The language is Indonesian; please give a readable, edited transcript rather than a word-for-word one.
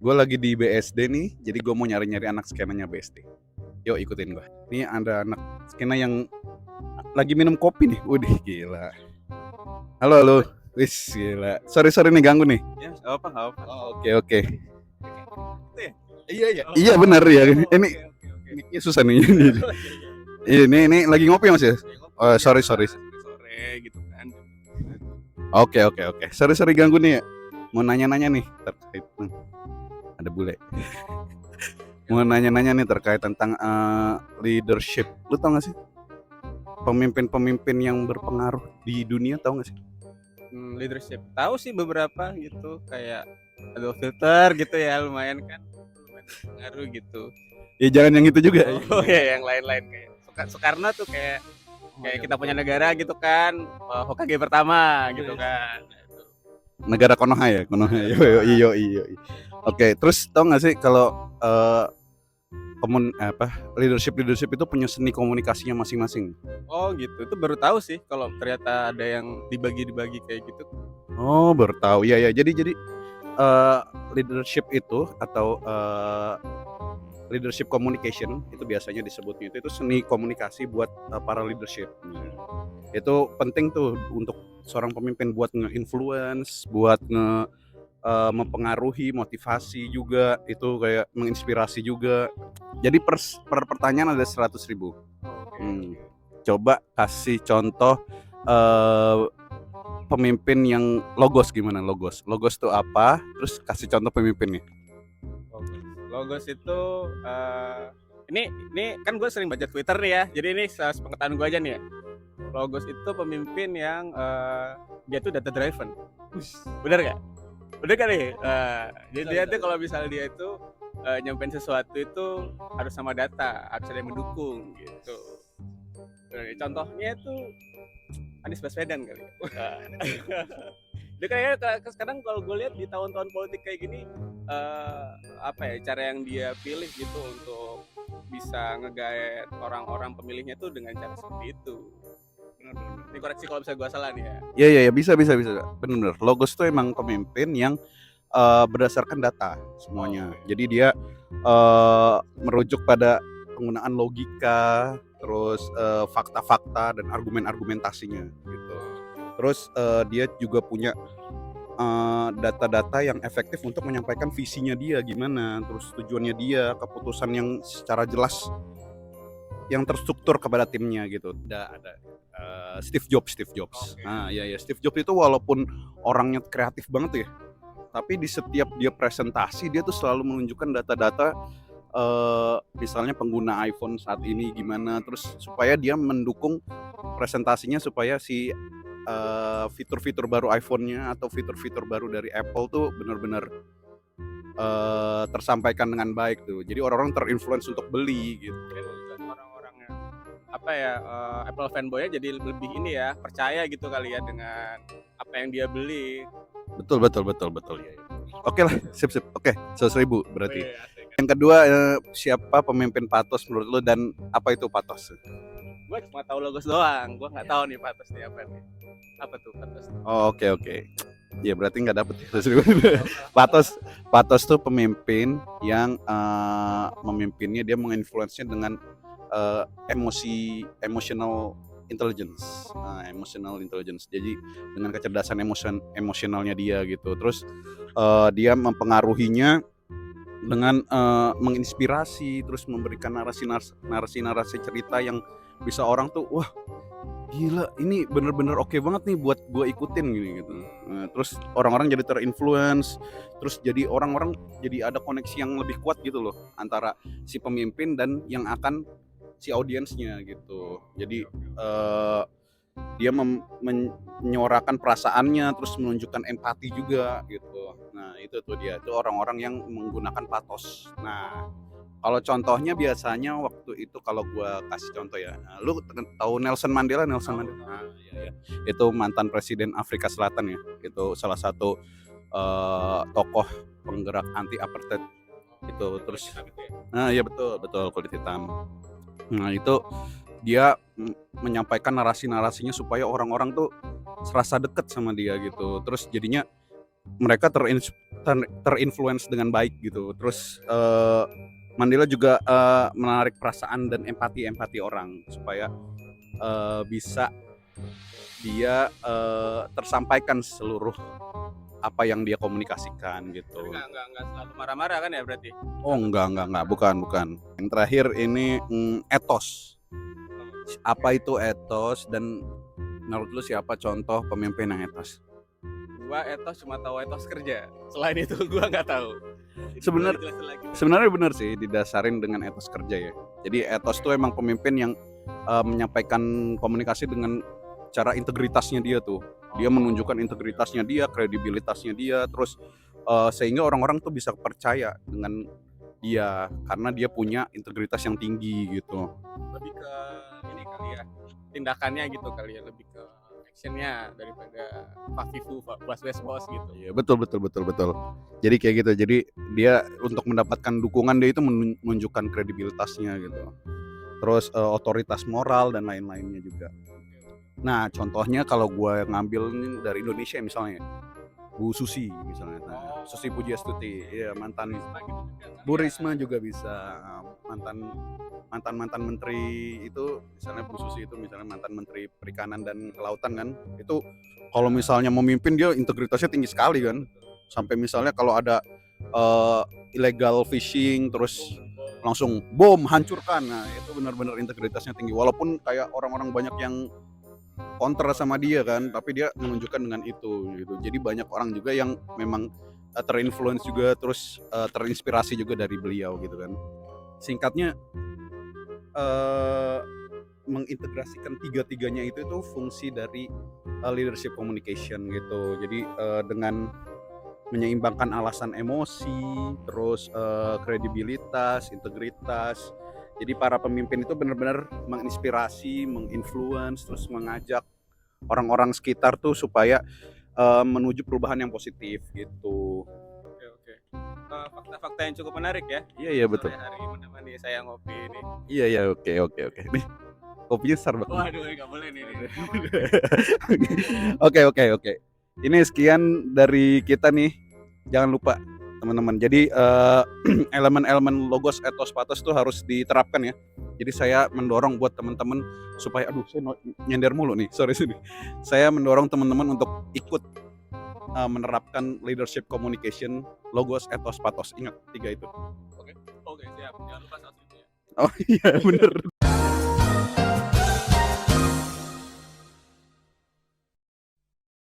Gue lagi di BSD nih, jadi gue mau nyari-nyari anak skenanya BSD. Yuk ikutin gue. Ini ada anak skena yang lagi minum kopi nih. Waduh gila. Halo halo. Wis gila. Sorry nih ganggu nih. Ya, apa. Oh, oke. Itu ya? Iya benar ya. Ini Oke. susah nih. Ini lagi ngopi Mas ya? Oh, sorry. Sore gitu kan. Oke. Sorry ganggu nih ya. Mau nanya-nanya nih terkait ada bule. Mau nanya-nanya nih terkait tentang leadership. Lu tau gak sih pemimpin-pemimpin yang berpengaruh di dunia, tau gak sih? Leadership. Tahu sih beberapa gitu, kayak Adolf Hitler gitu ya, lumayan berpengaruh gitu. Ya jangan yang itu juga. Oh ya, yang lain-lain kayak Soekarno tuh kayak kita punya negara gitu kan, Hokage pertama gitu kan. Negara Konoha ya. Iyo. Oke, terus tau gak sih kalau leadership itu punya seni komunikasinya masing-masing. Oh gitu, itu baru tahu sih kalau ternyata ada yang dibagi kayak gitu. Oh baru tahu ya. Jadi leadership itu atau leadership communication itu biasanya disebutnya itu seni komunikasi buat para leadership. Itu penting tuh untuk seorang pemimpin buat nge-influence, buat mempengaruhi, motivasi juga, itu kayak menginspirasi juga. Jadi per pertanyaan ada 100.000. Coba kasih contoh pemimpin yang logos gimana? Logos tuh apa? Terus kasih contoh pemimpinnya. Logos itu ini kan gue sering baca Twitter nih ya, jadi ini sepengetahuan gue aja nih ya. Logos itu pemimpin yang dia tuh data driven. Bener gak? Bener kan nih? Jadi dia tuh kalau misalnya dia itu nyampein sesuatu itu harus sama data, harus ada yang mendukung gitu. Contohnya tuh Anies Baswedan kali. Dia kayaknya sekarang kalau gue lihat di tahun-tahun politik kayak gini, cara yang dia pilih gitu untuk bisa ngegaet orang-orang pemilihnya tuh dengan cara seperti itu. Ini koreksi kalau bisa gue salah nih ya. Iya bisa. Bener. Logos tuh emang pemimpin yang berdasarkan data semuanya. Jadi dia merujuk pada penggunaan logika, terus fakta-fakta dan argumentasinya gitu. Terus dia juga punya data-data yang efektif untuk menyampaikan visinya dia gimana, terus tujuannya dia, keputusan yang secara jelas yang terstruktur kepada timnya gitu. Ada Steve Jobs. Okay. Nah, ya Steve Jobs itu walaupun orangnya kreatif banget ya, tapi di setiap dia presentasi dia tuh selalu menunjukkan data-data misalnya pengguna iPhone saat ini gimana, terus supaya dia mendukung presentasinya supaya si fitur-fitur baru iPhone-nya atau fitur-fitur baru dari Apple tuh benar-benar tersampaikan dengan baik tuh. Jadi orang-orang terinfluence untuk beli gitu. Orang-orang yang Apple fanboy-nya jadi lebih ini ya, percaya gitu kali ya dengan apa yang dia beli. Betul ya. Oke lah, sip. Oke, 100.000 berarti. Yang kedua, siapa pemimpin patos menurut lo dan apa itu patos? Gue cuma tahu logos doang, gue nggak tahu nih patos nih apa nih. Apa tuh patos? Oh, oke. Ya berarti nggak dapet ya. Patos tuh pemimpin yang memimpinnya dia menginfluence-nya dengan emotional intelligence. Emotional intelligence. Jadi dengan kecerdasan emosionalnya dia gitu. Terus dia mempengaruhinya dengan menginspirasi, terus memberikan narasi cerita yang bisa orang tuh wah gila ini bener-bener oke banget nih buat gue ikutin gitu. Terus orang-orang jadi terinfluence, terus jadi orang-orang jadi ada koneksi yang lebih kuat gitu loh antara si pemimpin dan yang akan si audiensnya gitu. Jadi dia menyuarakan perasaannya, terus menunjukkan empati juga gitu. Nah itu tuh dia, itu orang-orang yang menggunakan patos. Nah kalau contohnya biasanya waktu itu kalau gue kasih contoh ya, lu tahu Nelson Mandela? Nah, ya. Itu mantan presiden Afrika Selatan ya, itu salah satu tokoh penggerak anti apartheid itu. Terus ya betul kulit hitam. Nah itu dia menyampaikan narasinya supaya orang-orang tuh serasa deket sama dia gitu. Terus jadinya mereka terinfluence dengan baik gitu. Terus Mandela juga menarik perasaan dan empati orang supaya bisa dia tersampaikan seluruh apa yang dia komunikasikan gitu. Tapi nggak selalu marah-marah kan ya berarti? Oh enggak, bukan. Yang terakhir ini etos. Apa itu etos dan menurut lu siapa contoh pemimpin yang etos? Gua etos cuma tahu etos kerja. Selain itu gua nggak tahu. Sebenarnya benar sih didasarin dengan etos kerja ya. Jadi etos tuh emang pemimpin yang menyampaikan komunikasi dengan cara integritasnya dia tuh. Dia menunjukkan integritasnya dia, kredibilitasnya dia, terus sehingga orang-orang tuh bisa percaya dengan dia karena dia punya integritas yang tinggi gitu. Lebih ke ini kali ya, tindakannya gitu kali ya, lebih ke actionnya daripada passive was gitu. Iya betul. Jadi kayak gitu. Jadi dia untuk mendapatkan dukungan dia itu menunjukkan kredibilitasnya gitu. Terus otoritas moral dan lain-lainnya juga. Nah contohnya kalau gue ngambil dari Indonesia misalnya Bu Susi misalnya, Susi Pujiastuti, ya mantan Bu Risma juga bisa, mantan menteri itu misalnya Bu Susi itu misalnya mantan menteri perikanan dan kelautan kan, itu kalau misalnya memimpin dia integritasnya tinggi sekali kan, sampai misalnya kalau ada illegal fishing terus langsung bom hancurkan, nah itu benar-benar integritasnya tinggi walaupun kayak orang-orang banyak yang kontra sama dia kan, tapi dia menunjukkan dengan itu gitu. Jadi banyak orang juga yang memang terinfluence juga terus terinspirasi juga dari beliau gitu kan. Singkatnya mengintegrasikan tiga-tiganya itu fungsi dari leadership communication gitu. Jadi dengan menyeimbangkan alasan emosi, terus kredibilitas, integritas. Jadi para pemimpin itu benar-benar menginspirasi, menginfluence, terus mengajak orang-orang sekitar tuh supaya menuju perubahan yang positif gitu. Oke. Fakta-fakta yang cukup menarik ya. Iya betul. Sore hari menemani saya ngopi ini. Iya oke. Nih kopinya besar banget. Waduh, nggak boleh nih. Oke. Ini sekian dari kita nih. Jangan lupa teman-teman. Jadi elemen-elemen logos, etos, patos itu harus diterapkan ya. Jadi saya mendorong buat teman-teman supaya saya nyender mulu nih. Sorry sini. Saya mendorong teman-teman untuk ikut menerapkan leadership communication, logos, etos, patos. Ingat 3 itu. Oke, siap. Jangan lupa satu ya. Oh iya bener.